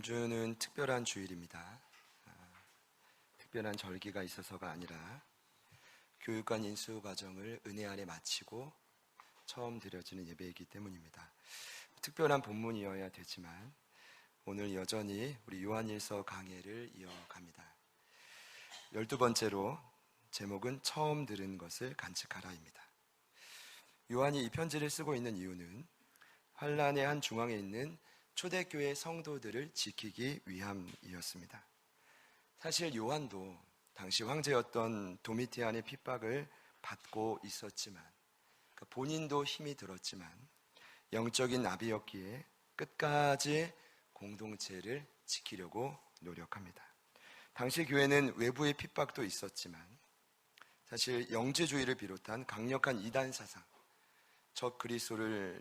주는 특별한 주일입니다. 특별한 절기가 있어서가 아니라 교육관 인수 과정을 은혜 아래 마치고 처음 드려지는 예배이기 때문입니다. 특별한 본문이어야 되지만 오늘 여전히 우리 요한일서 강해를 이어갑니다. 12번째로 제목은 처음 들은 것을 간직하라입니다. 요한이 이 편지를 쓰고 있는 이유는 환란의 한 중앙에 있는 초대교회 성도들을 지키기 위함이었습니다. 사실 요한도 당시 황제였던 도미티안의 핍박을 받고 있었지만 본인도 힘이 들었지만 영적인 나비였기에 끝까지 공동체를 지키려고 노력합니다. 당시 교회는 외부의 핍박도 있었지만 사실 영지주의를 비롯한 강력한 이단 사상, 적 그리스도와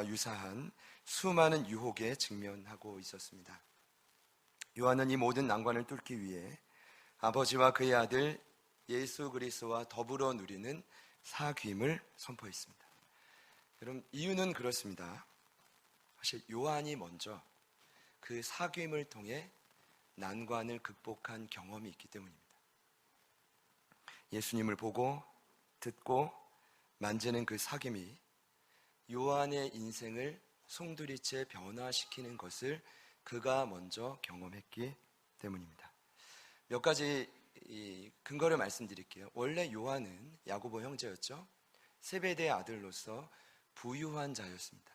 유사한 수많은 유혹에 직면하고 있었습니다. 요한은 이 모든 난관을 뚫기 위해 아버지와 그의 아들 예수 그리스도와 더불어 누리는 사귐을 선포했습니다. 여러분, 이유는 그렇습니다. 사실 요한이 먼저 그 사귐을 통해 난관을 극복한 경험이 있기 때문입니다. 예수님을 보고 듣고 만지는 그 사귐이 요한의 인생을 송두리째 변화시키는 것을 그가 먼저 경험했기 때문입니다. 몇 가지 근거를 말씀드릴게요. 원래 요한은 야고보 형제였죠. 세베대의 아들로서 부유한 자였습니다.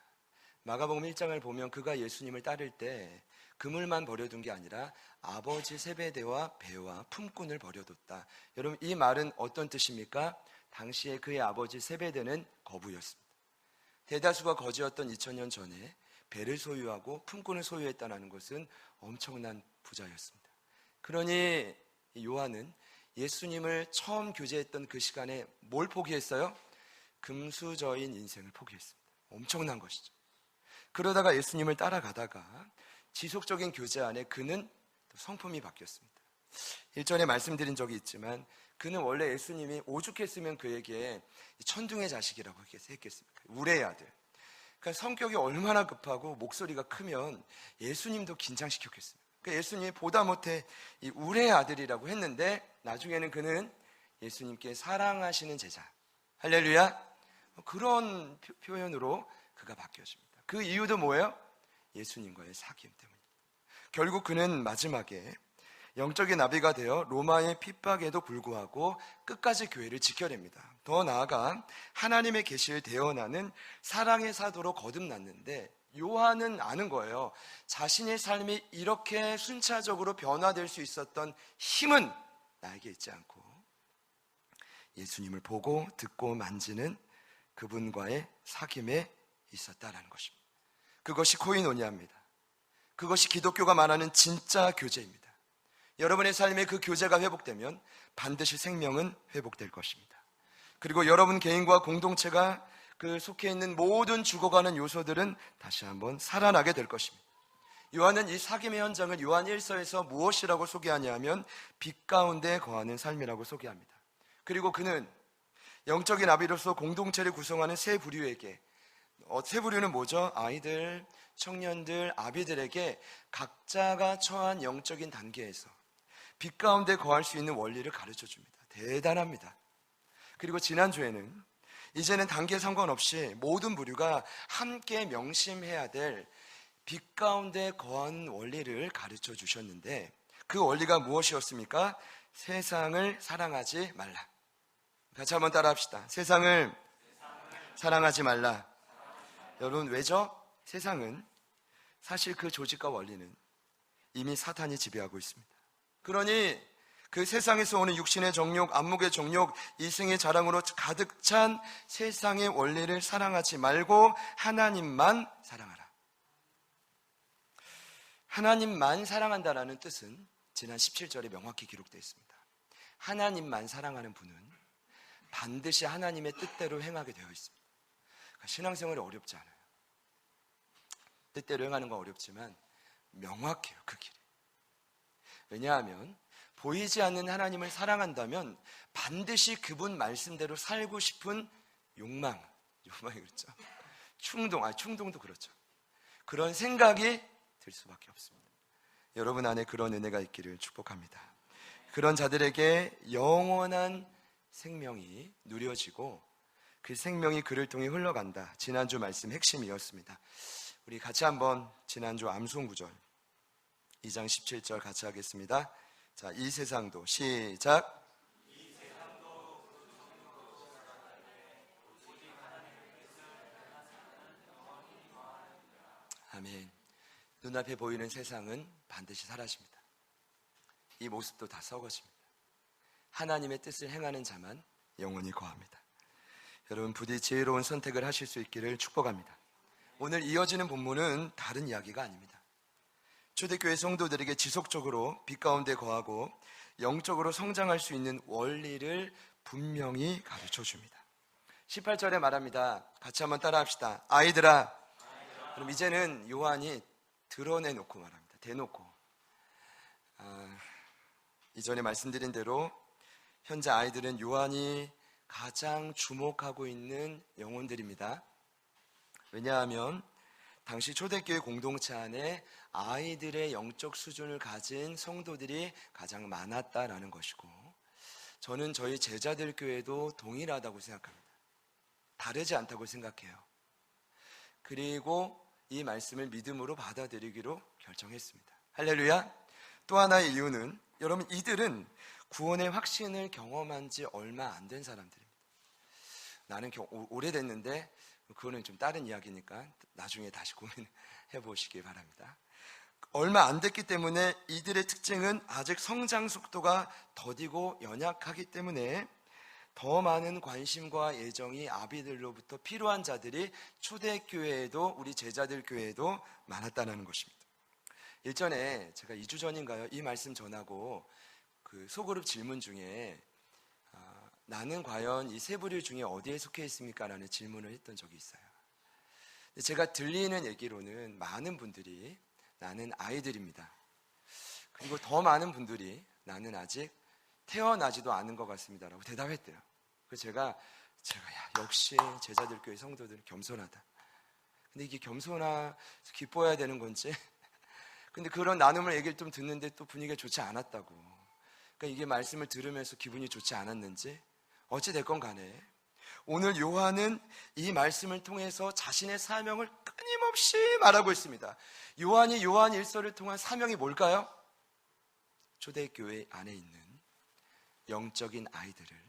마가복음 1장을 보면 그가 예수님을 따를 때 그물만 버려둔 게 아니라 아버지 세베대와 배와 품꾼을 버려뒀다. 여러분, 이 말은 어떤 뜻입니까? 당시에 그의 아버지 세베대는 거부였습니다. 대다수가 거지였던 2000년 전에 배를 소유하고 품꾼을 소유했다는 것은 엄청난 부자였습니다. 그러니 요한은 예수님을 처음 교제했던 그 시간에 뭘 포기했어요? 금수저인 인생을 포기했습니다. 엄청난 것이죠. 그러다가 예수님을 따라가다가 지속적인 교제 안에 그는 성품이 바뀌었습니다. 일전에 말씀드린 적이 있지만 그는 원래 예수님이 오죽했으면 그에게 천둥의 자식이라고 했겠습니까? 우레의 아들. 그러니까 성격이 얼마나 급하고 목소리가 크면 예수님도 긴장시켰겠습니까? 그러니까 예수님이 보다 못해 이 우레의 아들이라고 했는데 나중에는 그는 예수님께 사랑하시는 제자, 할렐루야, 그런 표현으로 그가 바뀌어집니다. 그 이유도 뭐예요? 예수님과의 사귐 때문입니다. 결국 그는 마지막에 영적인 나비가 되어 로마의 핍박에도 불구하고 끝까지 교회를 지켜냅니다. 더 나아가 하나님의 계시를 대언하는 사랑의 사도로 거듭났는데 요한은 아는 거예요. 자신의 삶이 이렇게 순차적으로 변화될 수 있었던 힘은 나에게 있지 않고 예수님을 보고 듣고 만지는 그분과의 사귐에 있었다라는 것입니다. 그것이 코이노니아입니다. 그것이 기독교가 말하는 진짜 교제입니다. 여러분의 삶에 그 교제가 회복되면 반드시 생명은 회복될 것입니다. 그리고 여러분 개인과 공동체가 그 속해 있는 모든 죽어가는 요소들은 다시 한번 살아나게 될 것입니다. 요한은 이 사귐의 현장을 요한 1서에서 무엇이라고 소개하냐면 빛 가운데 거하는 삶이라고 소개합니다. 그리고 그는 영적인 아비로서 공동체를 구성하는 세 부류에게, 세 부류는 뭐죠? 아이들, 청년들, 아비들에게 각자가 처한 영적인 단계에서 빛 가운데 거할 수 있는 원리를 가르쳐 줍니다. 대단합니다. 그리고 지난주에는 이제는 단계에 상관없이 모든 부류가 함께 명심해야 될 빛 가운데 거하는 원리를 가르쳐 주셨는데 그 원리가 무엇이었습니까? 세상을 사랑하지 말라. 같이 한번 따라 합시다. 세상을 사랑하지 말라. 여러분, 왜죠? 세상은 사실 그 조직과 원리는 이미 사탄이 지배하고 있습니다. 그러니 그 세상에서 오는 육신의 정욕, 안목의 정욕, 이생의 자랑으로 가득 찬 세상의 원리를 사랑하지 말고 하나님만 사랑하라. 하나님만 사랑한다라는 뜻은 지난 17절에 명확히 기록되어 있습니다. 하나님만 사랑하는 분은 반드시 하나님의 뜻대로 행하게 되어 있습니다. 그러니까 신앙생활이 어렵지 않아요. 뜻대로 행하는 건 어렵지만 명확해요, 그 길이. 왜냐하면 보이지 않는 하나님을 사랑한다면 반드시 그분 말씀대로 살고 싶은 욕망이 그렇죠. 충동도 그렇죠. 그런 생각이 들 수밖에 없습니다. 여러분 안에 그런 은혜가 있기를 축복합니다. 그런 자들에게 영원한 생명이 누려지고 그 생명이 그를 통해 흘러간다. 지난주 말씀 핵심이었습니다. 우리 같이 한번 지난주 암송구절 2장 17절 같이 하겠습니다. 자, 이 세상도 시작. 아멘. 눈앞에 보이는 세상은 반드시 사라집니다. 이 모습도 다 썩어집니다. 하나님의 뜻을 행하는 자만 영원히 거합니다. 여러분 부디 지혜로운 선택을 하실 수 있기를 축복합니다. 오늘 이어지는 본문은 다른 이야기가 아닙니다. 초대교회 성도들에게 지속적으로 빛 가운데 거하고 영적으로 성장할 수 있는 원리를 분명히 가르쳐 줍니다. 18절에 말합니다. 같이 한번 따라합시다. 아이들아. 그럼 이제는 요한이 드러내놓고 말합니다. 대놓고. 이전에 말씀드린 대로 현재 아이들은 요한이 가장 주목하고 있는 영혼들입니다. 왜냐하면 당시 초대교회 공동체 안에 아이들의 영적 수준을 가진 성도들이 가장 많았다라는 것이고, 저는 저희 제자들 교회도 동일하다고 생각합니다. 다르지 않다고 생각해요. 그리고 이 말씀을 믿음으로 받아들이기로 결정했습니다. 할렐루야. 또 하나의 이유는 여러분 이들은 구원의 확신을 경험한 지 얼마 안 된 사람들입니다. 나는 오래됐는데 그거는 좀 다른 이야기니까 나중에 다시 고민해 보시기 바랍니다. 얼마 안 됐기 때문에 이들의 특징은 아직 성장 속도가 더디고 연약하기 때문에 더 많은 관심과 애정이 아비들로부터 필요한 자들이 초대교회에도 우리 제자들 교회에도 많았다는 것입니다. 일전에 제가 2주 전인가요? 이 말씀 전하고 그 소그룹 질문 중에 나는 과연 이 세 부류 중에 어디에 속해 있습니까? 라는 질문을 했던 적이 있어요. 제가 들리는 얘기로는 많은 분들이 나는 아이들입니다. 그리고 더 많은 분들이 나는 아직 태어나지도 않은 것 같습니다 라고 대답했대요. 그래서 제가 역시 제자들 교회 성도들 겸손하다. 근데 이게 기뻐해야 되는 건지 근데 그런 나눔을 얘기를 좀 듣는데 또 분위기가 좋지 않았다고. 그러니까 이게 말씀을 들으면서 기분이 좋지 않았는지 어찌 됐건 간에 오늘 요한은 이 말씀을 통해서 자신의 사명을 끊임없이 말하고 있습니다. 요한이 요한 일서를 통한 사명이 뭘까요? 초대교회 안에 있는 영적인 아이들을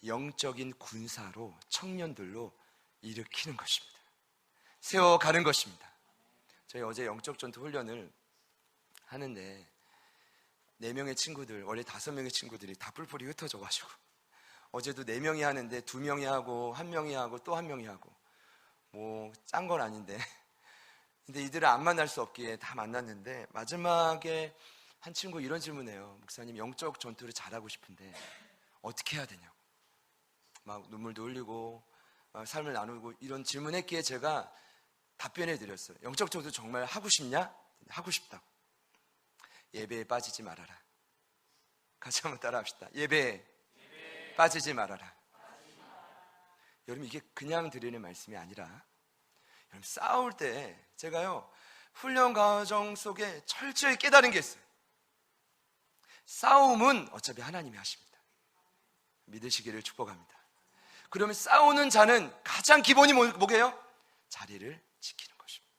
영적인 군사로 청년들로 일으키는 것입니다. 세워가는 것입니다. 저희 어제 영적 전투 훈련을 하는데 4명의 친구들, 원래 5명의 친구들이 다 뿔뿔이 흩어져가지고 어제도 4명이 하는데 2명이 하고 1명이 하고 또 1명이 하고 뭐 짠 건 아닌데 근데 이들을 안 만날 수 없기에 다 만났는데 마지막에 한 친구 이런 질문해요. 목사님 영적 전투를 잘하고 싶은데 어떻게 해야 되냐고 막 눈물도 흘리고 삶을 나누고 이런 질문했기에 제가 답변해 드렸어요. 영적 전투 정말 하고 싶냐? 하고 싶다고. 예배에 빠지지 말아라. 같이 한번 따라 합시다. 예배에 빠지지 말아라. 여러분 이게 그냥 드리는 말씀이 아니라 여러분 싸울 때 제가요 훈련 과정 속에 철저히 깨달은 게 있어요. 싸움은 어차피 하나님이 하십니다. 믿으시기를 축복합니다. 그러면 싸우는 자는 가장 기본이 뭐게요? 자리를 지키는 것입니다.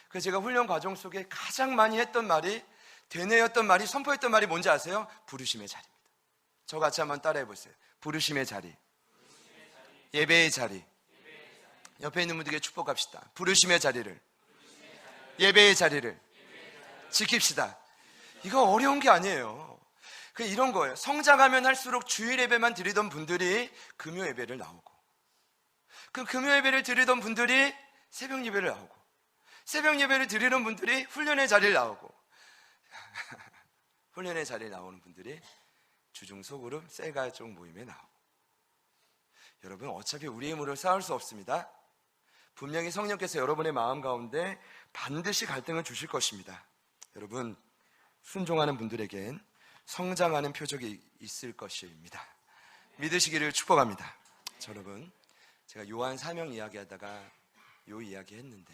그래서 제가 훈련 과정 속에 가장 많이 했던 말이 되뇌었던 말이 선포했던 말이 뭔지 아세요? 부르심의 자리입니다. 저 같이 한번 따라해 보세요. 부르심의 자리, 예배의 자리. 옆에 있는 분들에게 축복합시다. 부르심의 자리를, 예배의 자리를 지킵시다. 이거 어려운 게 아니에요. 이런 거예요. 성장하면 할수록 주일 예배만 드리던 분들이 금요 예배를 나오고, 그 금요 예배를 드리던 분들이 새벽 예배를 나오고, 새벽 예배를 드리는 분들이 훈련의 자리를 나오고, 훈련의 자리에 나오는 분들이 주중 소그룹 셀가족 모임에 나오고. 여러분 어차피 우리 힘으로 싸울 수 없습니다. 분명히 성령께서 여러분의 마음 가운데 반드시 갈등을 주실 것입니다. 여러분 순종하는 분들에겐 성장하는 표적이 있을 것입니다. 믿으시기를 축복합니다. 여러분 제가 요한 사명 이야기하다가 요 이야기 했는데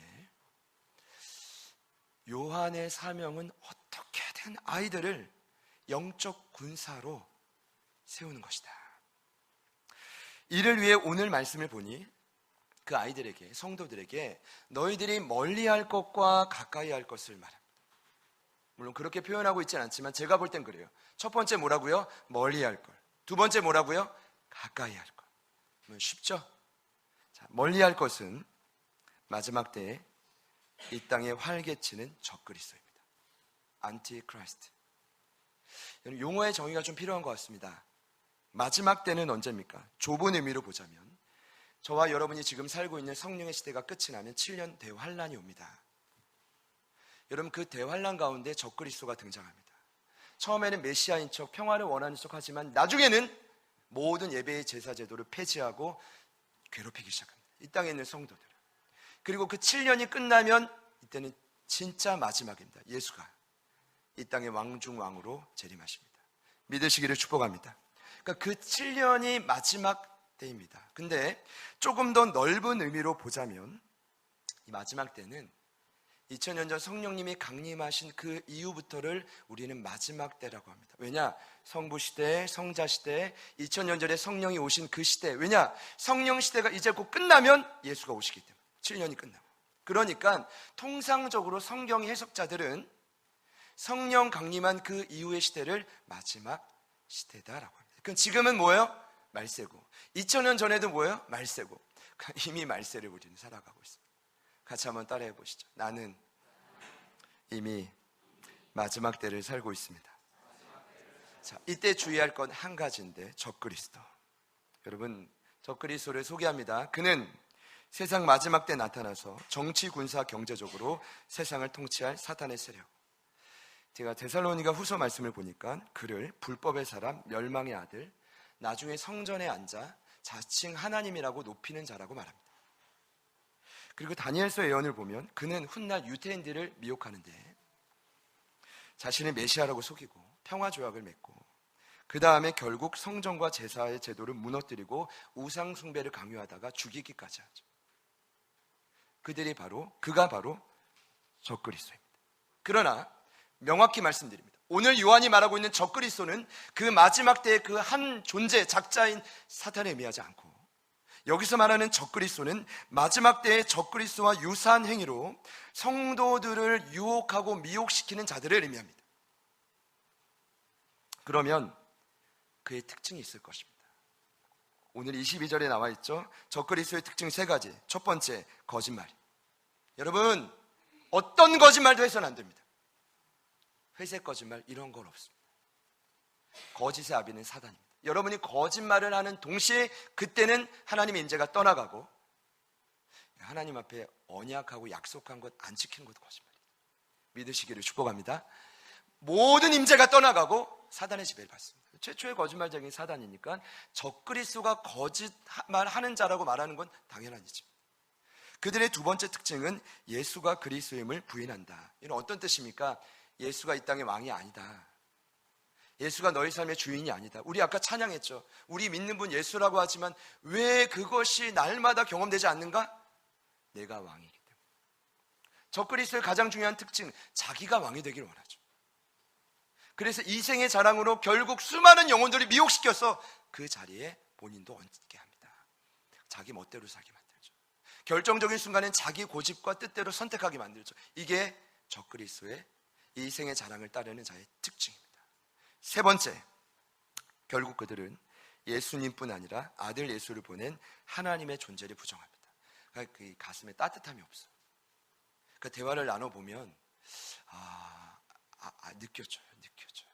요한의 사명은 어떻게 막대한 아이들을 영적 군사로 세우는 것이다. 이를 위해 오늘 말씀을 보니 그 아이들에게, 성도들에게 너희들이 멀리할 것과 가까이 할 것을 말합니다. 물론 그렇게 표현하고 있지는 않지만 제가 볼 땐 그래요. 첫 번째 뭐라고요? 멀리할 걸. 두 번째 뭐라고요? 가까이 할 걸. 쉽죠? 자, 멀리할 것은 마지막 때에 이 땅에 활개치는 적그리스도입니다. 안티크라이스트. 용어의 정의가 좀 필요한 것 같습니다. 마지막 때는 언제입니까? 좁은 의미로 보자면 저와 여러분이 지금 살고 있는 성령의 시대가 끝이 나면 7년 대환란이 옵니다. 여러분, 그 대환란 가운데 적그리스도가 등장합니다. 처음에는 메시아인 척, 평화를 원하는 척 하지만 나중에는 모든 예배의 제사 제도를 폐지하고 괴롭히기 시작합니다. 이 땅에 있는 성도들. 그리고 그 7년이 끝나면 이때는 진짜 마지막입니다. 예수가 이 땅의 왕중왕으로 재림하십니다. 믿으시기를 축복합니다. 그러니까 그 7년이 마지막 때입니다. 근데 조금 더 넓은 의미로 보자면 이 마지막 때는 2000년 전 성령님이 강림하신 그 이후부터를 우리는 마지막 때라고 합니다. 왜냐? 성부 시대, 성자 시대, 2000년 전에 성령이 오신 그 시대. 왜냐? 성령 시대가 이제 곧 끝나면 예수가 오시기 때문에 7년이 끝나고. 그러니까 통상적으로 성경 해석자들은 성령 강림한 그 이후의 시대를 마지막 시대다라고 합니다. 그럼 지금은 뭐예요? 말세고. 2000년 전에도 뭐예요? 말세고. 이미 말세를 우리는 살아가고 있습니다. 같이 한번 따라해 보시죠. 나는 이미 마지막 때를 살고 있습니다. 자, 이때 주의할 건 한 가지인데 적그리스도. 여러분, 적그리스도를 소개합니다. 그는 세상 마지막 때 나타나서 정치, 군사, 경제적으로 세상을 통치할 사탄의 세력. 제가 데살로니가 후서 말씀을 보니까 그를 불법의 사람, 멸망의 아들, 나중에 성전에 앉아 자칭 하나님이라고 높이는 자라고 말합니다. 그리고 다니엘서 예언을 보면 그는 훗날 유대인들을 미혹하는데 자신을 메시아라고 속이고 평화조약을 맺고 그 다음에 결국 성전과 제사의 제도를 무너뜨리고 우상 숭배를 강요하다가 죽이기까지 하죠. 그가 바로 적그리스도입니다. 그러나 명확히 말씀드립니다. 오늘 요한이 말하고 있는 적그리스도는 그 마지막 때의 그 한 존재, 작자인 사탄에 의미하지 않고 여기서 말하는 적그리스도는 마지막 때의 적그리스도와 유사한 행위로 성도들을 유혹하고 미혹시키는 자들을 의미합니다. 그러면 그의 특징이 있을 것입니다. 오늘 22절에 나와 있죠. 적그리스도의 특징 3가지. 첫 번째, 거짓말. 여러분, 어떤 거짓말도 해서는 안 됩니다. 회색 거짓말 이런 건 없습니다. 거짓의 아비는 사단입니다. 여러분이 거짓말을 하는 동시에 그때는 하나님의 인재가 떠나가고 하나님 앞에 언약하고 약속한 것 안 지키는 것도 거짓말이에요. 믿으시기를 축복합니다. 모든 임재가 떠나가고 사단의 지배를 받습니다. 최초의 거짓말쟁이 사단이니까 적그리스도가 거짓말하는 자라고 말하는 건 당연한 일입니다. 그들의 두 번째 특징은 예수가 그리스도임을 부인한다. 이는 어떤 뜻입니까? 예수가 이 땅의 왕이 아니다. 예수가 너희 삶의 주인이 아니다. 우리 아까 찬양했죠. 우리 믿는 분 예수라고 하지만 왜 그것이 날마다 경험되지 않는가? 내가 왕이기 때문에. 적그리스도의 가장 중요한 특징, 자기가 왕이 되길 원하죠. 그래서 이생의 자랑으로 결국 수많은 영혼들이 미혹시켜서 그 자리에 본인도 얹게 합니다. 자기 멋대로 살게 만들죠. 결정적인 순간엔 자기 고집과 뜻대로 선택하게 만들죠. 이게 적그리스도의 이생의 자랑을 따르는 자의 특징입니다. 세 번째, 결국 그들은 예수님뿐 아니라 아들 예수를 보낸 하나님의 존재를 부정합니다. 그러니까 그 가슴에 따뜻함이 없어요. 그 대화를 나눠보면 느껴져요.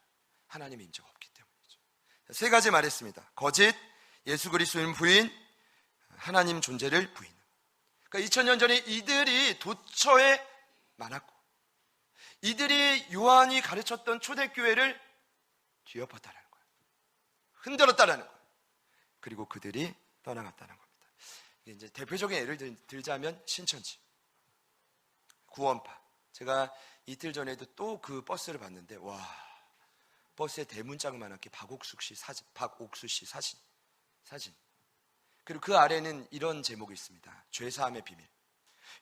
하나님의 인자가 없기 때문이죠. 3가지 말했습니다. 거짓, 예수 그리스도인 부인, 하나님 존재를 부인. 그러니까 2000년 전에 이들이 도처에 많았고 이들이 요한이 가르쳤던 초대교회를 뒤엎었다는 거예요. 흔들었다는 거예요. 그리고 그들이 떠나갔다는 겁니다. 이제 대표적인 예를 들자면 신천지, 구원파. 제가 이틀 전에도 또 그 버스를 봤는데 와, 버스에 대문짝만하게 박옥수 씨 사진. 그리고 그 아래는 이런 제목이 있습니다. 죄사함의 비밀.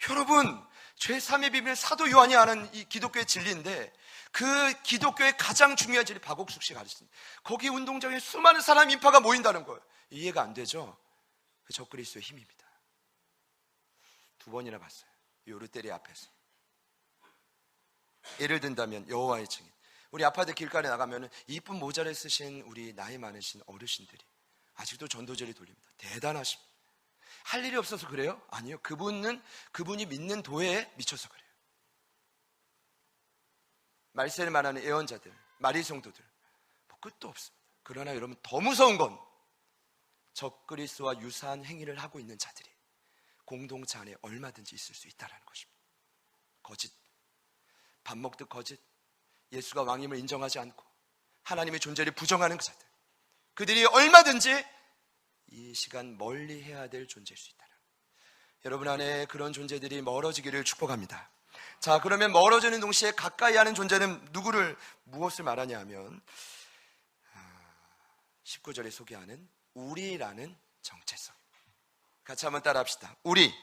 여러분, 죄사함의 비밀 사도 요한이 아는 이 기독교의 진리인데 그 기독교의 가장 중요한 진리 박옥숙 씨가 가르쳤습니다. 거기 운동장에 수많은 사람 인파가 모인다는 거예요. 이해가 안 되죠? 그 적그리스도의 힘입니다. 2번이나 봤어요. 요르데리 앞에서. 예를 든다면 여호와의 증인, 우리 아파트 길가에 나가면 이쁜 모자를 쓰신 우리 나이 많으신 어르신들이 아직도 전도제를 돌립니다. 대단하십니다. 할 일이 없어서 그래요? 아니요. 그분이 믿는 도에 미쳐서 그래요. 말세를 말하는 예언자들, 마리성도들, 뭐 끝도 없습니다. 그러나 여러분, 더 무서운 건 적그리스도와 유사한 행위를 하고 있는 자들이 공동체 안에 얼마든지 있을 수 있다는 것입니다. 거짓, 밥 먹듯 거짓, 예수가 왕임을 인정하지 않고 하나님의 존재를 부정하는 그 자들, 그들이 얼마든지 이 시간 멀리 해야 될 존재일 수 있다는, 여러분 안에 그런 존재들이 멀어지기를 축복합니다. 자, 그러면 멀어지는 동시에 가까이 하는 존재는 무엇을 말하냐 하면 19절에 소개하는 우리라는 정체성. 같이 한번 따라 합시다. 우리.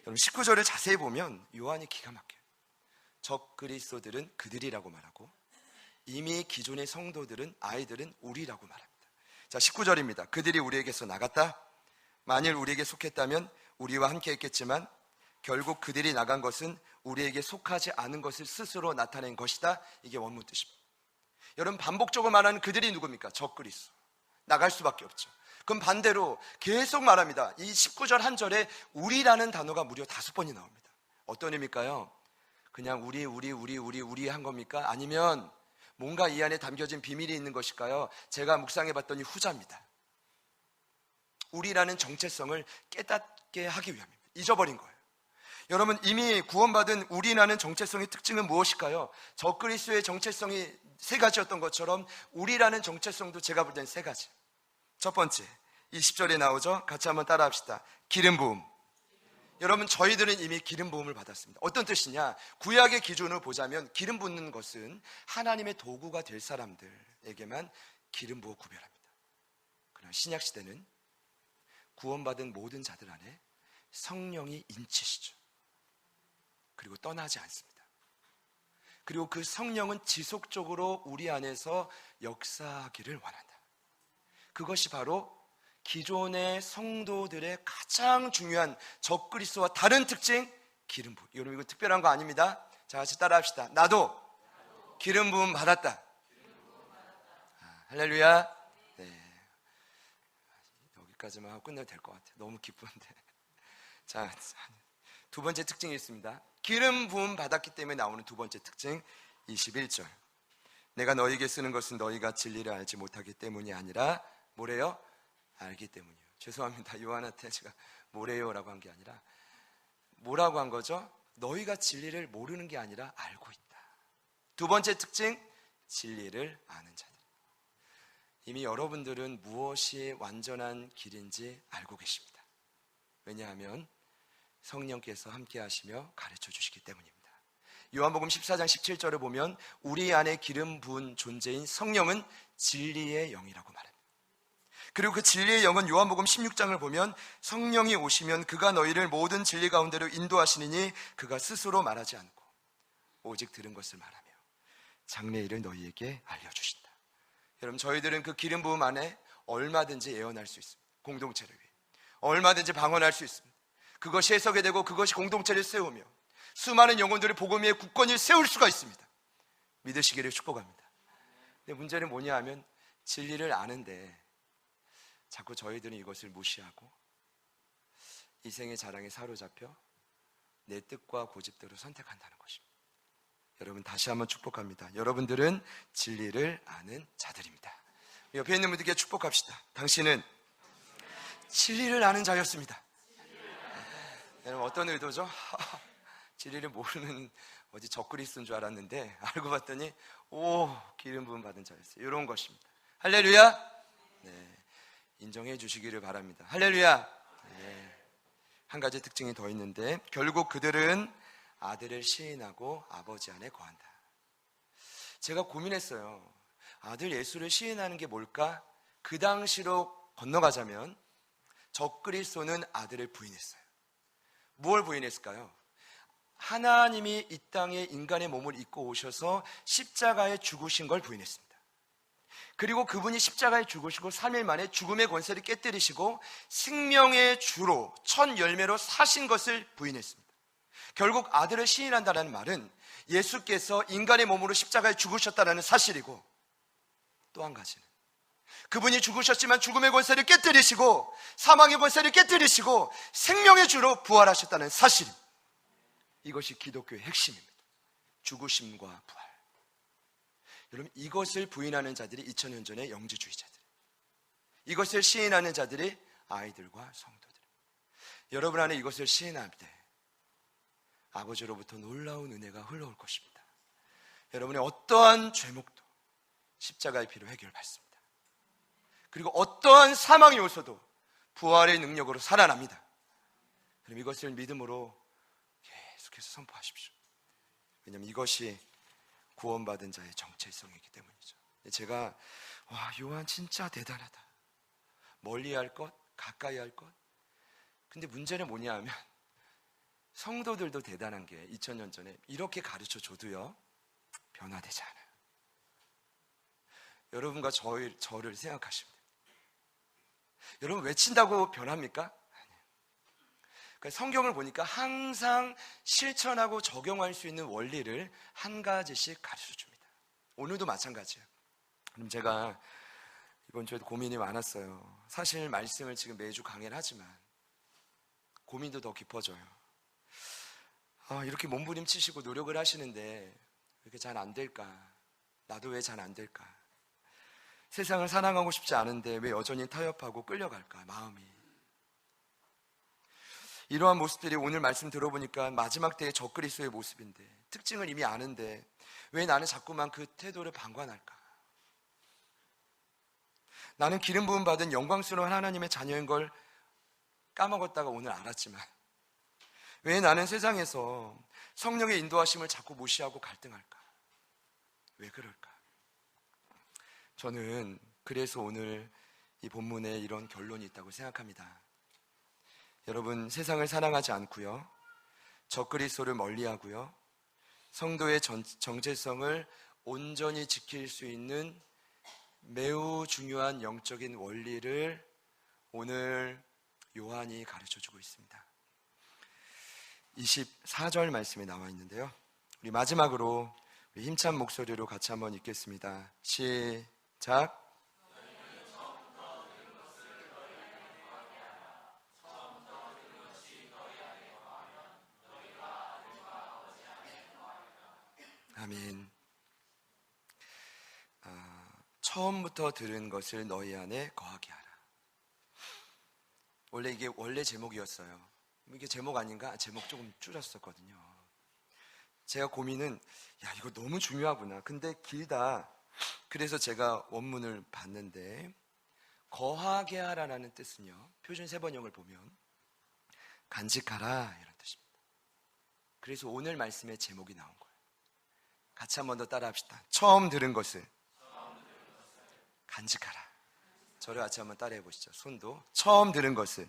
여러분 19절을 자세히 보면 요한이 기가 막혀요. 적그리스도들은 그들이라고 말하고 이미 기존의 성도들은, 아이들은 우리라고 말합니다. 자, 19절입니다. 그들이 우리에게서 나갔다. 만일 우리에게 속했다면 우리와 함께 했겠지만 결국 그들이 나간 것은 우리에게 속하지 않은 것을 스스로 나타낸 것이다. 이게 원문 뜻입니다. 여러분, 반복적으로 말하는 그들이 누굽니까? 적그리스도. 나갈 수밖에 없죠. 그럼 반대로 계속 말합니다. 이 19절 한 절에 우리라는 단어가 무려 5번이 나옵니다. 어떤 의미일까요? 그냥 우리 한 겁니까? 아니면 뭔가 이 안에 담겨진 비밀이 있는 것일까요? 제가 묵상해 봤더니 후자입니다. 우리라는 정체성을 깨닫게 하기 위함입니다. 잊어버린 거예요. 여러분, 이미 구원받은 우리라는 정체성의 특징은 무엇일까요? 적그리스도의 정체성이 3가지였던 것처럼 우리라는 정체성도 제가 볼 때는 3가지. 첫 번째, 20절에 나오죠? 같이 한번 따라 합시다. 기름 부음. 여러분, 저희들은 이미 기름 부음을 받았습니다. 어떤 뜻이냐? 구약의 기준으로 보자면 기름 붓는 것은 하나님의 도구가 될 사람들에게만 기름 부어 구별합니다. 그러나 신약 시대는 구원받은 모든 자들 안에 성령이 인치시죠. 그리고 떠나지 않습니다. 그리고 그 성령은 지속적으로 우리 안에서 역사하기를 원한다. 그것이 바로 기존의 성도들의 가장 중요한 적그리스도와 다른 특징, 기름 부음. 여러분, 이거 특별한 거 아닙니다. 자, 같이 따라 합시다. 나도 기름 부음 받았다. 할렐루야. 네. 여기까지만 하고 끝내도 될 것 같아요. 너무 기쁜데. 자, 2번째 특징이 있습니다. 기름 부음 받았기 때문에 나오는 2번째 특징, 21절. 내가 너희에게 쓰는 것은 너희가 진리를 알지 못하기 때문이 아니라 뭐래요? 알기 때문이요. 죄송합니다. 요한한테 제가 뭐래요라고 한 게 아니라 뭐라고 한 거죠? 너희가 진리를 모르는 게 아니라 알고 있다. 2번째 특징, 진리를 아는 자들. 이미 여러분들은 무엇이 완전한 길인지 알고 계십니다. 왜냐하면 성령께서 함께 하시며 가르쳐 주시기 때문입니다. 요한복음 14장 17절을 보면 우리 안에 기름 부은 존재인 성령은 진리의 영이라고 말합니다. 그리고 그 진리의 영은 요한복음 16장을 보면 성령이 오시면 그가 너희를 모든 진리 가운데로 인도하시니니 그가 스스로 말하지 않고 오직 들은 것을 말하며 장래일을 너희에게 알려주신다. 여러분, 저희들은 그 기름 부음 안에 얼마든지 예언할 수 있습니다. 공동체를 위해 얼마든지 방언할 수 있습니다. 그것이 해석이 되고 그것이 공동체를 세우며 수많은 영혼들을 복음 위에 굳건히 세울 수가 있습니다. 믿으시기를 축복합니다. 근데 문제는 뭐냐 하면 진리를 아는데 자꾸 저희들은 이것을 무시하고 이생의 자랑에 사로잡혀 내 뜻과 고집대로 선택한다는 것입니다. 여러분, 다시 한번 축복합니다. 여러분들은 진리를 아는 자들입니다. 옆에 있는 분들께 축복합시다. 당신은 진리를 아는 자였습니다. 여러분, 어떤 의도죠? 진리를 모르는 어디 적그리스도인 줄 알았는데 알고 봤더니 기름 부음 받은 자였어요. 이런 것입니다. 할렐루야. 네, 인정해 주시기를 바랍니다. 할렐루야. 네. 한 가지 특징이 더 있는데 결국 그들은 아들을 시인하고 아버지 안에 거한다. 제가 고민했어요. 아들 예수를 시인하는 게 뭘까? 그 당시로 건너가자면 적그리스도는 아들을 부인했어요. 무엇을 부인했을까요? 하나님이 이 땅에 인간의 몸을 입고 오셔서 십자가에 죽으신 걸 부인했습니다. 그리고 그분이 십자가에 죽으시고 3일 만에 죽음의 권세를 깨뜨리시고 생명의 주로 첫 열매로 사신 것을 부인했습니다. 결국 아들을 시인한다는 말은 예수께서 인간의 몸으로 십자가에 죽으셨다는 사실이고, 또 한 가지는 그분이 죽으셨지만 죽음의 권세를 깨뜨리시고 사망의 권세를 깨뜨리시고 생명의 주로 부활하셨다는 사실입니다. 이것이 기독교의 핵심입니다. 죽으심과 부활. 여러분, 이것을 부인하는 자들이 2000년 전의 영지주의자들, 이것을 시인하는 자들이 아이들과 성도들. 여러분 안에 이것을 시인할 때 아버지로부터 놀라운 은혜가 흘러올 것입니다. 여러분의 어떠한 죄목도 십자가의 피로 해결받습니다. 그리고 어떠한 사망이 오서도 부활의 능력으로 살아납니다. 그럼 이것을 믿음으로 계속해서 선포하십시오. 왜냐하면 이것이 구원받은 자의 정체성이기 때문이죠. 제가 요한 진짜 대단하다, 멀리 할 것, 가까이 할 것. 근데 문제는 뭐냐 하면 성도들도 대단한 게 2000년 전에 이렇게 가르쳐 줘도요 변화되지 않아요. 여러분과 저를 생각하시면 돼요. 여러분 외친다고 변합니까? 아니에요. 그러니까 성경을 보니까 항상 실천하고 적용할 수 있는 원리를 한 가지씩 가르쳐 줍니다. 오늘도 마찬가지예요. 그럼 제가 이번 주에도 고민이 많았어요. 사실 말씀을 지금 매주 강의를 하지만 고민도 더 깊어져요. 이렇게 몸부림치시고 노력을 하시는데 왜 이렇게 잘 안 될까? 나도 왜 잘 안 될까? 세상을 사랑하고 싶지 않은데 왜 여전히 타협하고 끌려갈까? 마음이. 이러한 모습들이 오늘 말씀 들어보니까 마지막 때의 적그리스도의 모습인데, 특징을 이미 아는데 왜 나는 자꾸만 그 태도를 방관할까? 나는 기름 부음 받은 영광스러운 하나님의 자녀인 걸 까먹었다가 오늘 알았지만, 왜 나는 세상에서 성령의 인도하심을 자꾸 무시하고 갈등할까? 왜 그럴까? 저는 그래서 오늘 이 본문에 이런 결론이 있다고 생각합니다. 여러분, 세상을 사랑하지 않고요, 적그리스도를 멀리하고요, 성도의 정체성을 온전히 지킬 수 있는 매우 중요한 영적인 원리를 오늘 요한이 가르쳐주고 있습니다. 24절 말씀에 나와 있는데요, 우리 마지막으로 우리 힘찬 목소리로 같이 한번 읽겠습니다. 시작. 아멘. 처음부터 들은 것을 너희 안에 거하게 하라. 원래 이게 원래 제목이었어요. 이게 제목 아닌가? 제목 조금 줄였었거든요. 제가 고민은 이거 너무 중요하구나. 근데 길다. 그래서 제가 원문을 봤는데, 거하게 하라라는 뜻은요, 표준 세번역을 보면 간직하라 이런 뜻입니다. 그래서 오늘 말씀의 제목이 나온 거예요. 같이 한 번 더 따라 합시다. 처음 들은 것을 간직하라. 저를 같이 한번 따라해 보시죠. 손도. 처음 들은 것을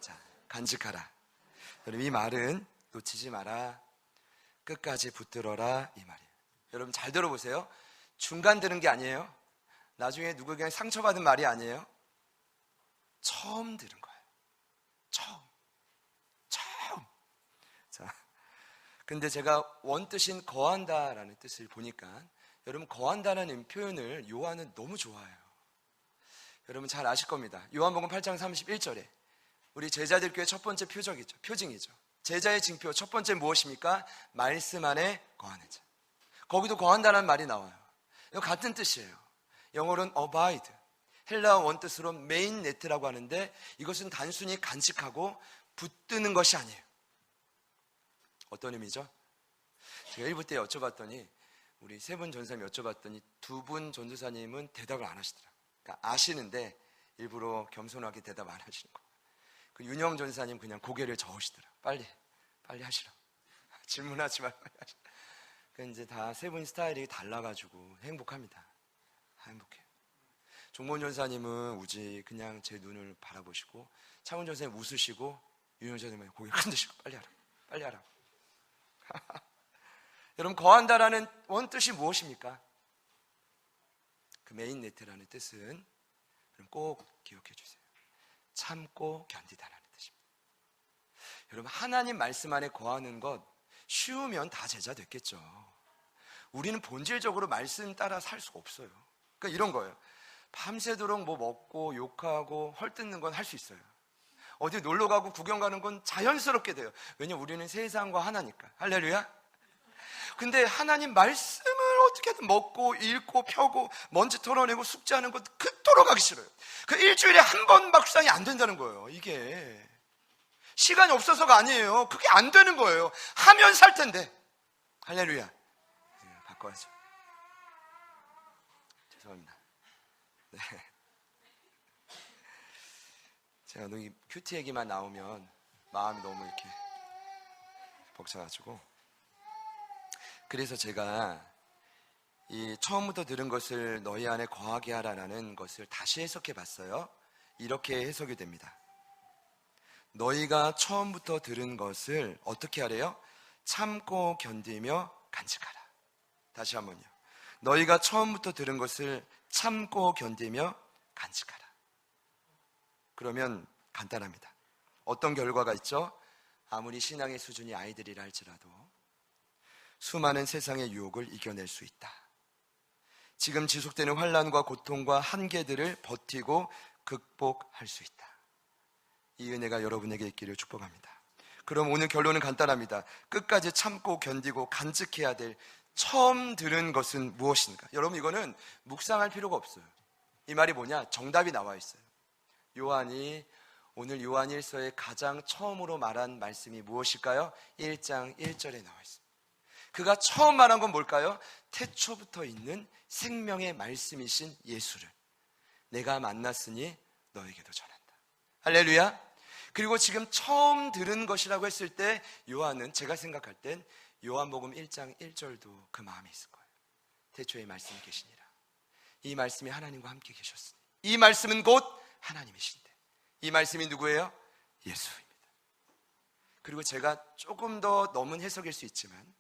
자, 간직하라. 여러분, 이 말은 놓치지 마라, 끝까지 붙들어라, 이 말이에요. 여러분 잘 들어보세요. 중간 들은 게 아니에요. 나중에 누구에게 상처받은 말이 아니에요. 처음 들은 거예요. 처음. 자, 근데 제가 원뜻인 거한다라는 뜻을 보니까, 여러분 거한다라는 표현을 요한은 너무 좋아해요. 여러분 잘 아실 겁니다. 요한복음 8장 31절에 우리 제자들 교회 첫 번째 표징이죠. 제자의 징표 첫 번째 무엇입니까? 말씀 안에 거하는 자. 거기도 거한다는 말이 나와요. 이거 같은 뜻이에요. 영어로는 abide, 헬라어 원뜻으로 메인 네트라고 하는데, 이것은 단순히 간직하고 붙드는 것이 아니에요. 어떤 의미죠? 제가 1부 때 여쭤봤더니, 우리 세 분 전사님 여쭤봤더니 두 분 전도사님은 대답을 안 하시더라고요. 그러니까 아시는데 일부러 겸손하게 대답 안 하시는 거예요. 그 윤영 전사님 그냥 고개를 저으시더라고요. 빨리 하시라고. 질문하지 말고 빨리 하시라고. 그 이제 다 세 분 스타일이 달라가지고 행복합니다. 다 행복해요. 종본 전사님은 우지 그냥 제 눈을 바라보시고, 차훈 전사님 웃으시고, 윤영 전사님은 고개 흔드시고 빨리 하라고. 여러분, 거한다라는 원뜻이 무엇입니까? 그 메인 네트라는 뜻은 꼭 기억해 주세요. 참고 견디다라는 뜻입니다. 여러분, 하나님 말씀 안에 거하는 것 쉬우면 다 제자 됐겠죠. 우리는 본질적으로 말씀 따라 살 수가 없어요. 그러니까 이런 거예요. 밤새도록 뭐 먹고 욕하고 헐뜯는 건 할 수 있어요. 어디 놀러 가고 구경 가는 건 자연스럽게 돼요. 왜냐면 우리는 세상과 하나니까. 할렐루야. 근데 하나님 말씀을 어떻게든 먹고 읽고 펴고 먼지 털어내고 숙제하는 것 그토록 하기 싫어요. 그 일주일에 한 번 막상이 안 된다는 거예요. 이게 시간이 없어서가 아니에요. 그게 안 되는 거예요. 하면 살 텐데. 할렐루야. 바꿔야죠. 죄송합니다. 네. 제가 이 큐티 얘기만 나오면 마음이 너무 이렇게 벅차가지고, 그래서 제가 이 처음부터 들은 것을 너희 안에 거하게 하라는 것을 다시 해석해 봤어요. 이렇게 해석이 됩니다. 너희가 처음부터 들은 것을 어떻게 하래요? 참고 견디며 간직하라. 다시 한번요. 너희가 처음부터 들은 것을 참고 견디며 간직하라. 그러면 간단합니다. 어떤 결과가 있죠? 아무리 신앙의 수준이 아이들이라 할지라도 수많은 세상의 유혹을 이겨낼 수 있다. 지금 지속되는 환난과 고통과 한계들을 버티고 극복할 수 있다. 이 은혜가 여러분에게 있기를 축복합니다. 그럼 오늘 결론은 간단합니다. 끝까지 참고 견디고 간직해야 될 처음 들은 것은 무엇인가? 여러분, 이거는 묵상할 필요가 없어요. 이 말이 뭐냐? 정답이 나와 있어요. 요한이 오늘 요한 1서에 가장 처음으로 말한 말씀이 무엇일까요? 1장 1절에 나와 있습니다. 그가 처음 말한 건 뭘까요? 태초부터 있는 생명의 말씀이신 예수를 내가 만났으니 너에게도 전한다. 할렐루야. 그리고 지금 처음 들은 것이라고 했을 때 요한은, 제가 생각할 땐 요한복음 1장 1절도 그 마음이 있을 거예요. 태초에 말씀이 계시니라. 이 말씀이 하나님과 함께 계셨으니 이 말씀은 곧 하나님이신데, 이 말씀이 누구예요? 예수입니다. 그리고 제가 조금 더 넘은 해석일 수 있지만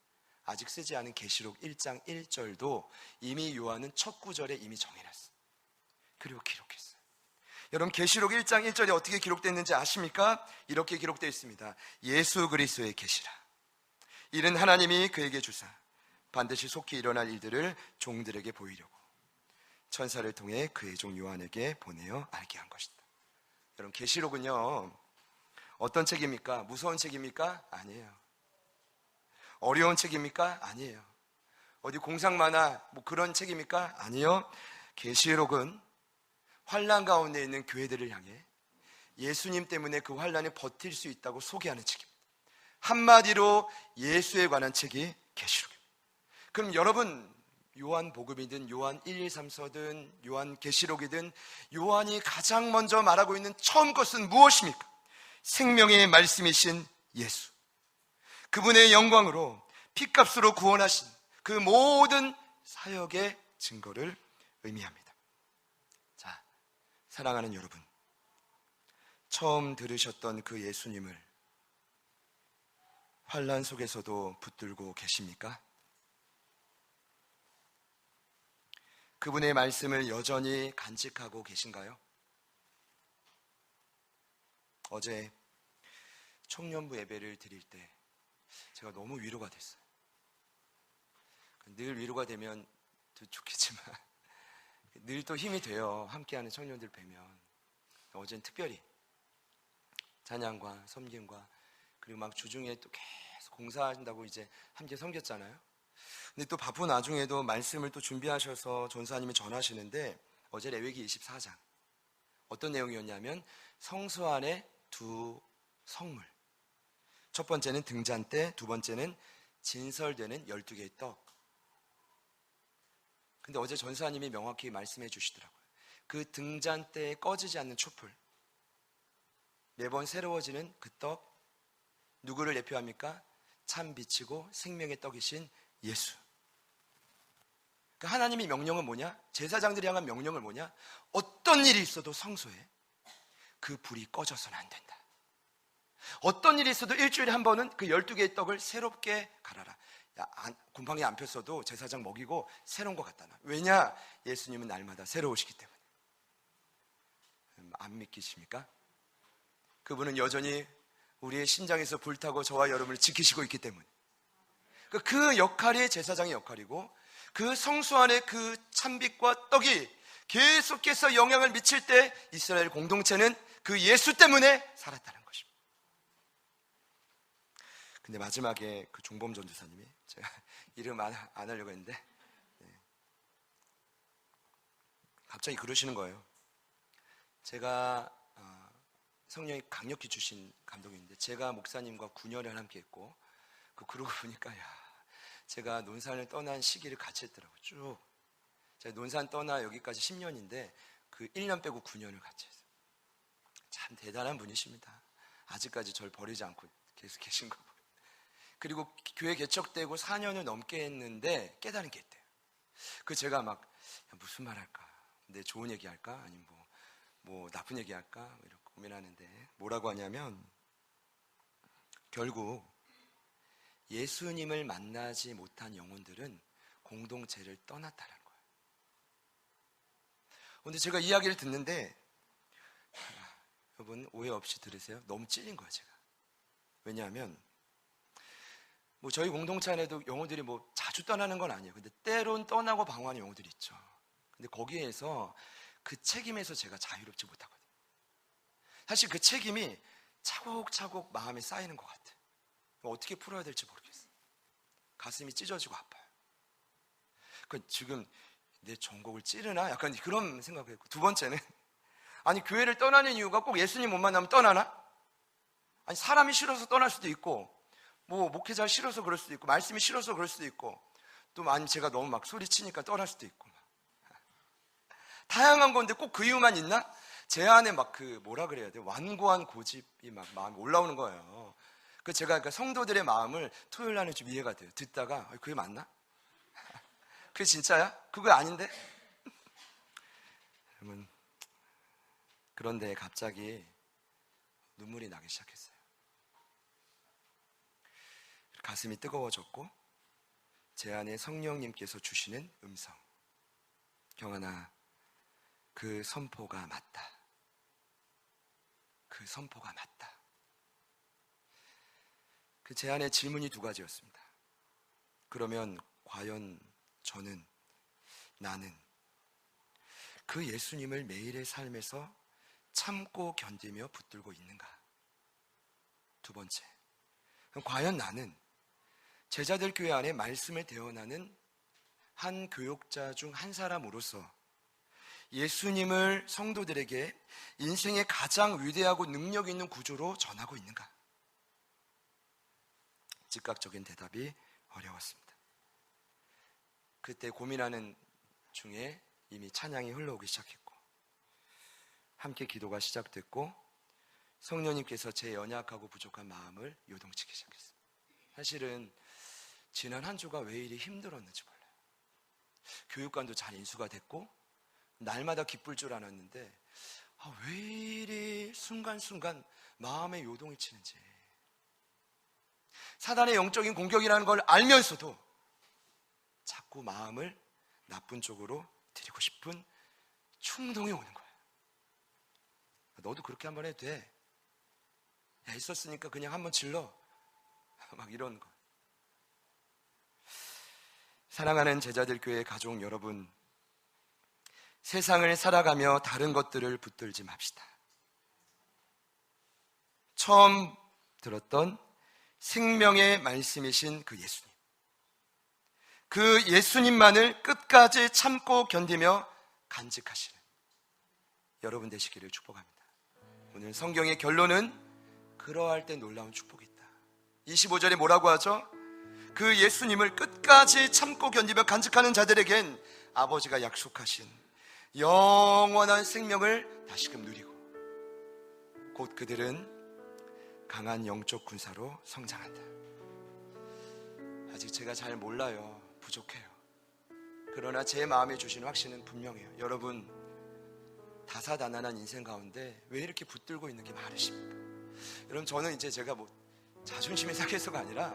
아직 쓰지 않은 계시록 1장 1절도 이미 요한은 첫 구절에 이미 정해놨어요. 그리고 기록했어요. 여러분, 계시록 1장 1절에 어떻게 기록됐는지 아십니까? 이렇게 기록되어 있습니다. 예수 그리스도의 계시라. 이는 하나님이 그에게 주사 반드시 속히 일어날 일들을 종들에게 보이려고 천사를 통해 그의 종 요한에게 보내어 알게 한 것이다. 여러분, 계시록은요, 어떤 책입니까? 무서운 책입니까? 아니에요. 어려운 책입니까? 아니에요. 어디 공상 만화 뭐 그런 책입니까? 아니요. 계시록은 환난 가운데 있는 교회들을 향해 예수님 때문에 그 환난을 버틸 수 있다고 소개하는 책입니다. 한마디로 예수에 관한 책이 계시록입니다. 그럼 여러분, 요한복음이든 요한 1, 2, 3서든 요한 계시록이든 요한이 가장 먼저 말하고 있는 처음 것은 무엇입니까? 생명의 말씀이신 예수, 그분의 영광으로 피값으로 구원하신 그 모든 사역의 증거를 의미합니다. 자, 사랑하는 여러분, 처음 들으셨던 그 예수님을 환난 속에서도 붙들고 계십니까? 그분의 말씀을 여전히 간직하고 계신가요? 어제 청년부 예배를 드릴 때 제가 너무 위로가 됐어요. 늘 위로가 되면 더 좋겠지만 늘 또 힘이 돼요. 함께하는 청년들 뵈면. 어제는 특별히 찬양과 섬김과 그리고 막 주중에 또 계속 공사한다고 이제 함께 섬겼잖아요. 근데 또 바쁜 와중에도 말씀을 또 준비하셔서 전사님이 전하시는데, 어제 레위기 24장 어떤 내용이었냐면 성소 안에 두 성물, 첫 번째는 등잔대, 두 번째는 진설되는 12개의 떡. 근데 어제 전사님이 명확히 말씀해 주시더라고요. 그 등잔대에 꺼지지 않는 촛불, 매번 새로워지는 그 떡, 누구를 대표합니까? 참 빛이고 생명의 떡이신 예수. 그 하나님의 명령은 뭐냐? 제사장들이 향한 명령은 뭐냐? 어떤 일이 있어도 성소에 그 불이 꺼져서는 안 된다. 어떤 일이 있어도 일주일에 한 번은 그 12개의 떡을 새롭게 갈아라. 곰팡이 안 폈어도 제사장 먹이고 새로운 거 갖다 놔. 왜냐? 예수님은 날마다 새로우시기 때문에. 안 믿기십니까? 그분은 여전히 우리의 심장에서 불타고 저와 여러분을 지키시고 있기 때문에. 그 역할이 제사장의 역할이고, 그 성수 안에 그 찬빛과 떡이 계속해서 영향을 미칠 때 이스라엘 공동체는 그 예수 때문에 살았다는 것입니다. 근데 마지막에 그 종범 전도사님이, 제가 이름 안 하려고 했는데 갑자기 그러시는 거예요. 제가 성령이 강력히 주신 감동인데, 제가 목사님과 9년을 함께 했고, 그러고 보니까 제가 논산을 떠난 시기를 같이 했더라고요. 쭉 제가 논산 떠나 여기까지 10년인데 그 1년 빼고 9년을 같이 했어요. 참 대단한 분이십니다. 아직까지 저를 버리지 않고 계속 계신 거 보여요. 그리고 교회 개척되고 4년을 넘게 했는데 깨달은 게 있대요. 제가 막 무슨 말 할까? 내 좋은 얘기 할까? 아니면 뭐 나쁜 얘기 할까? 이렇게 고민하는데, 뭐라고 하냐면, 결국 예수님을 만나지 못한 영혼들은 공동체를 떠났다는 거예요. 근데 제가 이야기를 듣는데, 여러분 오해 없이 들으세요. 너무 찔린 거예요, 제가. 왜냐하면 저희 공동체 안에도 영혼들이 자주 떠나는 건 아니에요. 근데 때론 떠나고 방황하는 영혼들이 있죠. 근데 거기에서 그 책임에서 제가 자유롭지 못하거든요. 사실 그 책임이 차곡차곡 마음에 쌓이는 것 같아요. 어떻게 풀어야 될지 모르겠어요. 가슴이 찢어지고 아파요. 지금 내 전곡을 찌르나? 약간 그런 생각을 했고, 두 번째는, 아니 교회를 떠나는 이유가 꼭 예수님 못 만나면 떠나나? 아니 사람이 싫어서 떠날 수도 있고, 목회자 싫어서 그럴 수도 있고, 말씀이 싫어서 그럴 수도 있고, 또 아니 제가 너무 막 소리치니까 떠날 수도 있고, 다양한 건데 꼭 그 이유만 있나? 제 안에 뭐라 그래야 돼요? 완고한 고집이 마음에 올라오는 거예요. 제가 성도들의 마음을 토요일 날은 좀 이해가 돼요. 듣다가 그게 맞나? 그게 진짜야? 그거 아닌데? 여러분, 그런데 갑자기 눈물이 나기 시작했어요. 가슴이 뜨거워졌고, 제 안에 성령님께서 주시는 음성, 경환아, 그 선포가 맞다. 그 선포가 맞다. 제 안에 질문이 두 가지였습니다. 그러면 과연 나는 그 예수님을 매일의 삶에서 참고 견디며 붙들고 있는가? 두 번째, 과연 나는 제자들 교회 안에 말씀을 대언하는 한 교육자 중 한 사람으로서 예수님을 성도들에게 인생의 가장 위대하고 능력 있는 구조로 전하고 있는가? 즉각적인 대답이 어려웠습니다. 그때 고민하는 중에 이미 찬양이 흘러오기 시작했고, 함께 기도가 시작됐고, 성령님께서 제 연약하고 부족한 마음을 요동치기 시작했어요. 사실은 지난 한 주가 왜 이리 힘들었는지 몰라요. 교육관도 잘 인수가 됐고 날마다 기쁠 줄 알았는데 왜 이리 순간순간 마음에 요동이 치는지, 사단의 영적인 공격이라는 걸 알면서도 자꾸 마음을 나쁜 쪽으로 드리고 싶은 충동이 오는 거예요. 너도 그렇게 한번 해도 돼. 있었으니까 그냥 한번 질러. 막 이런 거. 사랑하는 제자들 교회 가족 여러분, 세상을 살아가며 다른 것들을 붙들지 맙시다. 처음 들었던 생명의 말씀이신 그 예수님, 그 예수님만을 끝까지 참고 견디며 간직하시는 여러분 되시기를 축복합니다. 오늘 성경의 결론은 그러할 때 놀라운 축복이 있다. 25절에 뭐라고 하죠? 그 예수님을 끝까지 참고 견디며 간직하는 자들에겐 아버지가 약속하신 영원한 생명을 다시금 누리고, 곧 그들은 강한 영적 군사로 성장한다. 아직 제가 잘 몰라요. 부족해요. 그러나 제 마음에 주신 확신은 분명해요. 여러분, 다사다난한 인생 가운데 왜 이렇게 붙들고 있는 게 많으십니까? 여러분, 저는 이제 제가 뭐 자존심이 상해서가 아니라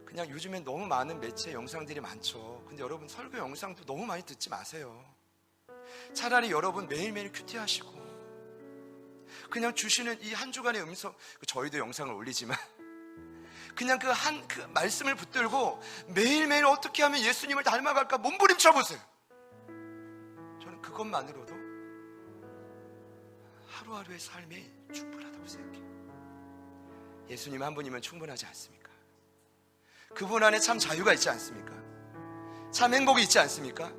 그냥 요즘엔 너무 많은 매체 영상들이 많죠. 근데 여러분, 설교 영상도 너무 많이 듣지 마세요. 차라리 여러분 매일매일 큐티하시고 그냥 주시는 이 한 주간의 음성, 저희도 영상을 올리지만 그냥 그 말씀을 붙들고 매일매일 어떻게 하면 예수님을 닮아갈까 몸부림쳐 보세요. 저는 그것만으로도 하루하루의 삶이 충분하다고 생각해요. 예수님 한 분이면 충분하지 않습니까? 그분 안에 참 자유가 있지 않습니까? 참 행복이 있지 않습니까?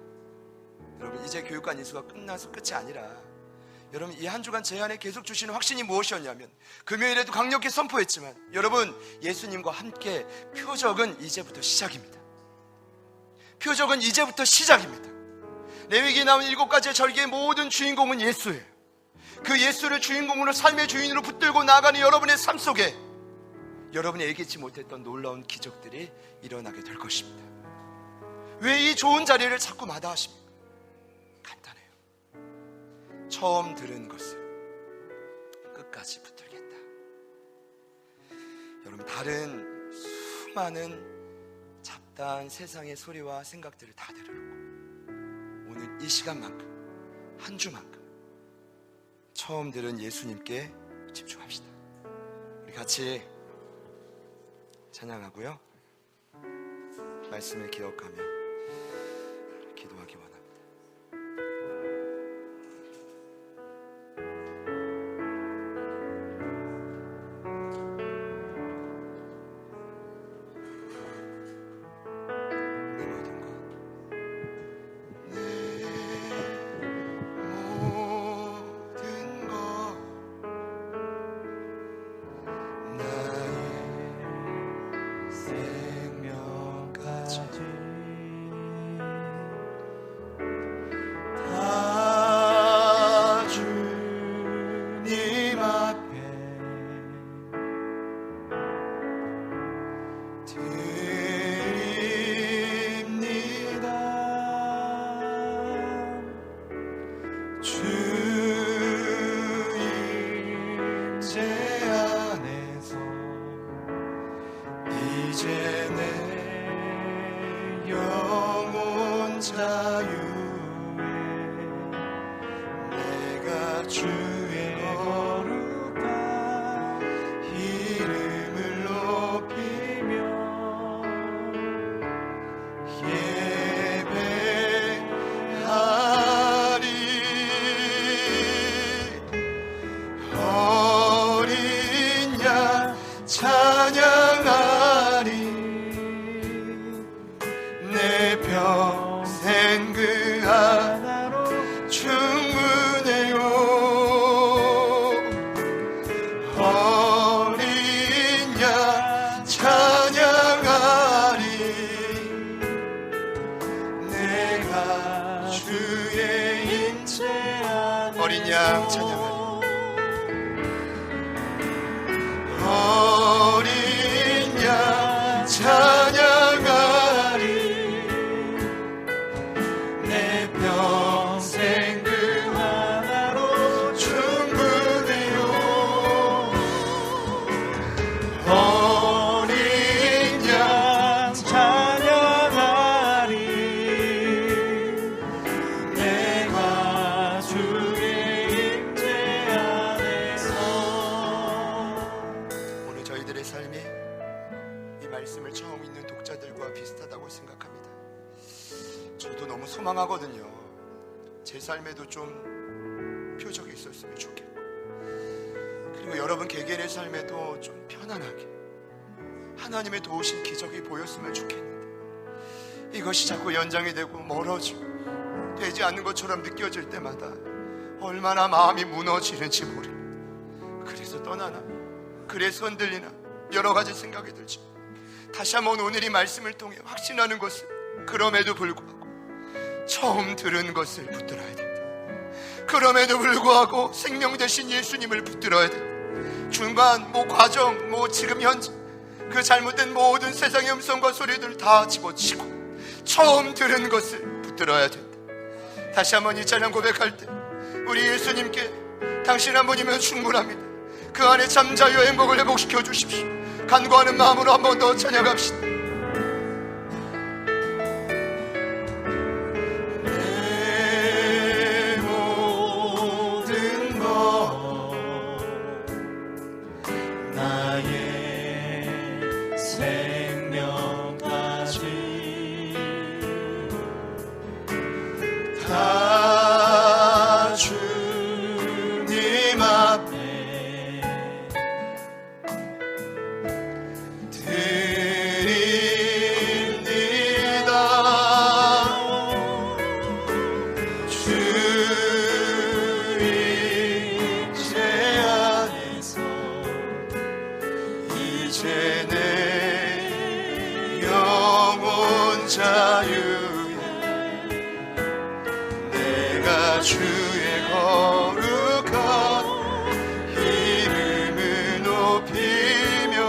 여러분, 이제 교육관 인수가 끝나서 끝이 아니라 여러분, 이 한 주간 제 안에 계속 주시는 확신이 무엇이었냐면, 금요일에도 강력히 선포했지만, 여러분, 예수님과 함께 표적은 이제부터 시작입니다. 표적은 이제부터 시작입니다. 레위기에 나온 7가지의 절기의 모든 주인공은 예수예요. 그 예수를 주인공으로, 삶의 주인으로 붙들고 나아가는 여러분의 삶 속에 여러분이 예기치 못했던 놀라운 기적들이 일어나게 될 것입니다. 왜 이 좋은 자리를 자꾸 마다하십니까? 간단해요. 처음 들은 것을 끝까지 붙들겠다. 여러분, 다른 수많은 잡다한 세상의 소리와 생각들을 다 내려놓고 오늘 이 시간만큼, 한 주만큼 처음 들은 예수님께 집중합시다. 우리 같이 찬양하고요, 말씀을 기억하며 기도하기 원합니다. 내 모든 것, 소망하거든요. 제 삶에도 좀 표적이 있었으면 좋겠고, 그리고 여러분 개개인의 삶에도 좀 편안하게 하나님의 도우신 기적이 보였으면 좋겠는데, 이것이 자꾸 연장이 되고 멀어지고 되지 않는 것처럼 느껴질 때마다 얼마나 마음이 무너지는지 모릅니다. 그래서 떠나나, 그래서 흔들리나 여러 가지 생각이 들죠. 다시 한번 오늘 이 말씀을 통해 확신하는 것은, 그럼에도 불구하고 처음 들은 것을 붙들어야 된다. 그럼에도 불구하고 생명 되신 예수님을 붙들어야 된다. 중간 과정, 지금 현재 그 잘못된 모든 세상의 음성과 소리들 다 집어치고 처음 들은 것을 붙들어야 된다. 다시 한번 이 찬양 고백할 때 우리 예수님께 당신 한 분이면 충분합니다. 그 안에 잠자유와 행복을 회복시켜 주십시오. 간구하는 마음으로 한 번 더 찬양합시다. 내 모든 것 나의 생명까지 다 주님 앞에 이제 내 영혼 자유에 내가 주의 거룩한 이름을 높이며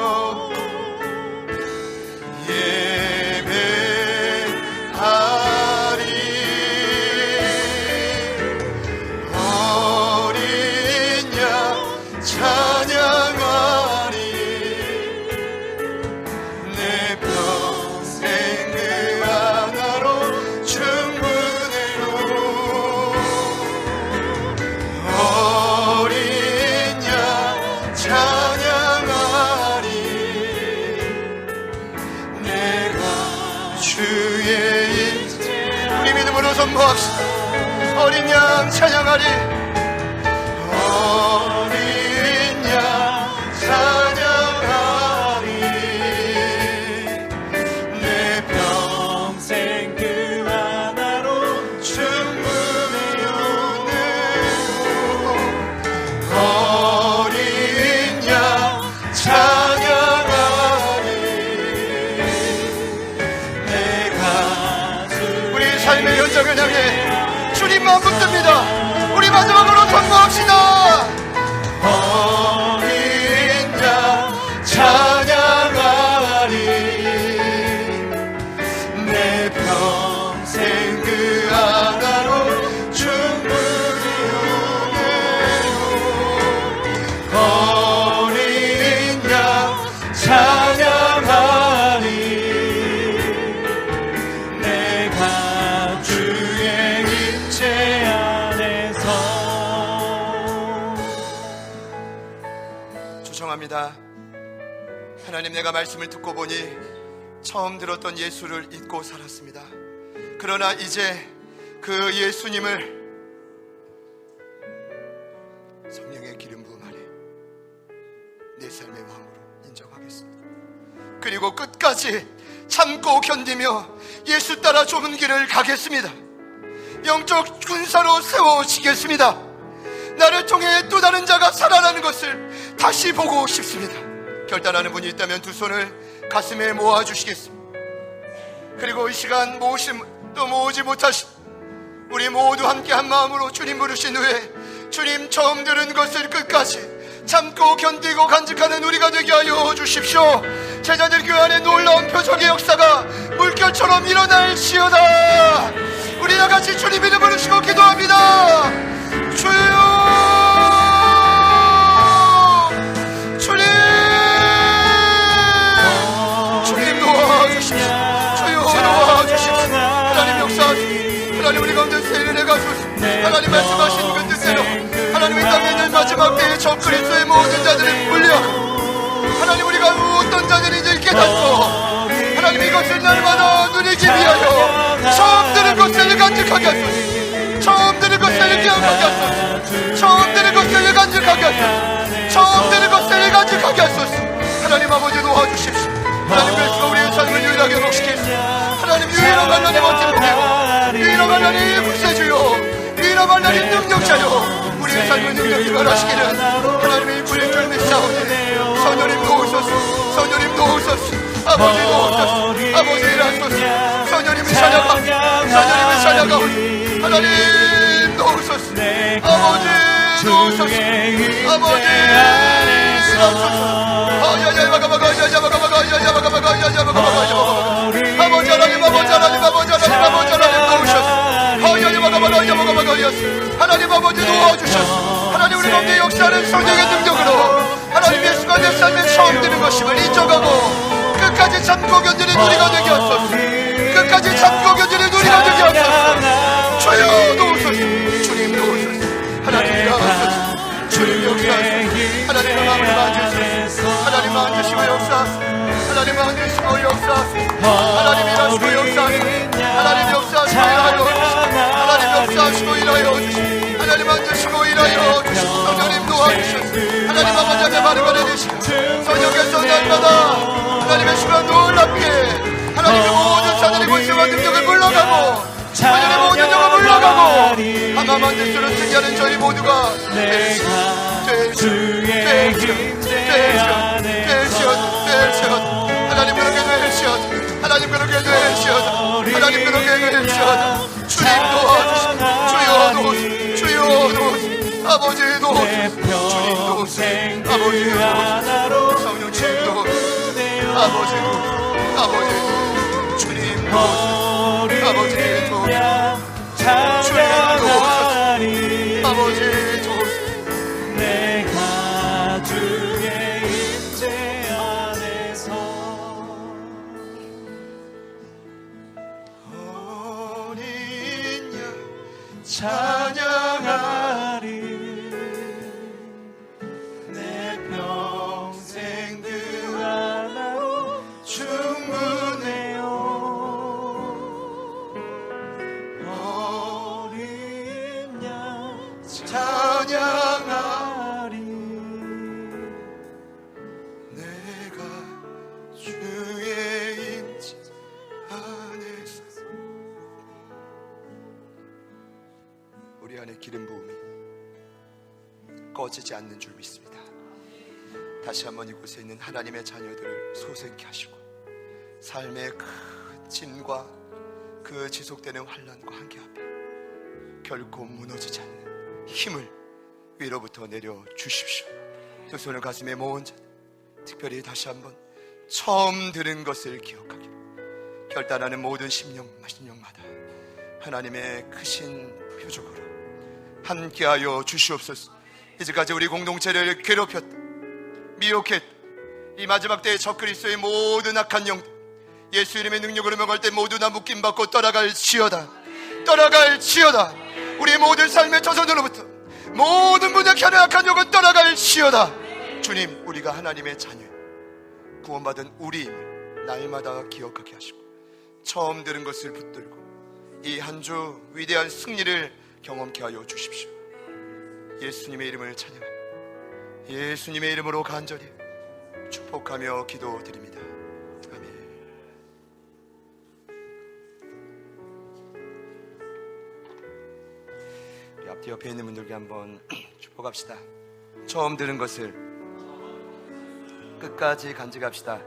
예배하리. 어린 양 찬양하리. 선포합시다. 어린 양 찬양하리. 어린 양 찬양하리. 내 평생 그 하나로 충분히 은혜로. 어린 양 찬양하리. 내가 우리 삶의 현장을 향해 주님만 붙듭니다. 우리 마지막으로 선포합시다. 어린 양 찬양하리. 내 평생 그 하나로 충분히 은혜로. 어린 양 찬양하리. 죄송합니다. 하나님, 내가 말씀을 듣고 보니 처음 들었던 예수를 잊고 살았습니다. 그러나 이제 그 예수님을 성령의 기름 부음 아래 내 삶의 왕으로 인정하겠습니다. 그리고 끝까지 참고 견디며 예수 따라 좁은 길을 가겠습니다. 영적 군사로 세워지겠습니다. 나를 통해 또 다른 자가 살아나는 것을 다시 보고 싶습니다. 결단하는 분이 있다면 두 손을 가슴에 모아주시겠습니다. 그리고 이 시간 또 모으지 못하신 우리 모두 함께 한 마음으로 주님 부르신 후에 주님 처음 들은 것을 끝까지 참고 견디고 간직하는 우리가 되게 하여 주십시오. 제자들 교회 안에 놀라운 표적의 역사가 물결처럼 일어날지어다. 우리 다같이 주님 이름 부르시고 기도합니다. 주여, 주님 도와주십시오. 주여 도와주십시오. 하나님 역사하시오. 하나님 우리 가운데 세일을 해가소서. 하나님 말씀하신 그 뜻대로 하나님 이 땅에 있는 마지막 때에 저 그리스도의 모든 자들을 분리하고 하나님 우리가 어떤 자들인지 깨닫고 하나님 이것을 날마다 누리기 위하여 처음 들은 것을 간직하게 하소서. 처음 들은 것을 기억하게 하소서. 처음 들은 것을 간직하게 하소서. 처음 들은 것을 간직하게 하소서. 하나님 아버지 도와주십시오. 하나님 말씀과 우리의 삶을 유일하게 회복시키시오. 하나님 유일한 하나님 어찌보게요. 유일한 하나님 구세주요. 유일한 하나님 능력자요. 우리의 삶을 능력이 변화시키는 하나님의 불린 줄 믿사오니 선녀님 도우소서. 선녀님 도우소서. 아버지 도우소서. 아버지 일하소서. 선녀님을 찬양하오니 선녀님을 찬양하오니 하나님 도우소서. 아버지 도우소서. 아버지 일하소서. 아버지 하나님 아버지 하나님 아버지 하나님 아버지 하나님 도우셔서 하나님 아버지 도와주셔서 하나님 우리 가운데 역사하는 성령의 능력으로 예수가 내 삶에 처음 되는 것임을 인정하고 끝까지 참고 견디는 누리가 되게 하소서. 끝까지 참고 견디는 누리가 되게 하소서. 주여 도우소서. 주님 도우소서. 하나님 나와소서. 주님 역사하소서. 하나님 마음을 만지소서. 하나님 만지시고 역사하소서. 하나님 만지시고 역사하소서. 하나님 일하시고 역사하소서. 하나님 역사하시고 일하여 주시고 하나님 역사하시고 일하여 주시고 하나님 만지시고 일하여 주시고 성령님 도와주시고 하나님 아버지의 바른 거를 주시고 성령께서 날마다 하나님의 시간 놀랍게 하나님의 모든 사들이 권세와 능력을 물러가고 하나님의 모든 영을 물러가고 하나만 대수를 쓰게 하는 저희 모두가 하나님 그렇게 되시옵소서. 하나님 그렇게 되시옵소서. 하나님 그렇게 되시옵소서. 주님 도와주시옵소서. 주여 도우소서. 주여 도우소서. 아버지 도우소서. 주님 도우소서. 아버지 도우소서. 성령님 도우소서. 아버지 도우소서. 아버지 도우소서. 주님 도우소서. 아버지 도우소서. 주님 도우소서. 아버지 도우소서. 내가 주의 임재 안에서 어린 양 찬양하리. 내 평생 그 하나로 충분해요. 어린 양 찬양하리. 내가 주의 임재 안에서 우리 안에 기름 부음이 꺼지지 않는 줄 믿습니다. 다시 한번 이곳에 있는 하나님의 자녀들을 소생케 하시고 삶의 큰 짐과 그 지속되는 환난과 한계 앞에 결코 무너지지 않는 힘을 위로부터 내려 주십시오. 두 손을 가슴에 모은 자, 특별히 다시 한번 처음 들은 것을 기억하기로 결단하는 모든 심령마다 하나님의 크신 표적으로 함께하여 주시옵소서. 이제까지 우리 공동체를 괴롭혔다, 미혹했다, 이 마지막 때의 적그리스도의 모든 악한 영들 예수 이름의 능력으로 명할 때 모두 다 묶임받고 떠나갈지어다. 떠나갈지어다. 우리 모든 삶의 조선으로부터 모든 무력한 악한 영은 떠나갈지어다. 주님, 우리가 하나님의 자녀, 구원받은 우리임을 날마다 기억하게 하시고 처음 들은 것을 붙들고 이 한 주 위대한 승리를 경험케 하여 주십시오. 예수님의 이름을 찬양합니다. 예수님의 이름으로 간절히 축복하며 기도드립니다. 아멘. 우리 앞뒤 옆에 있는 분들께 한번 축복합시다. 처음 들은 것을 끝까지 간직합시다.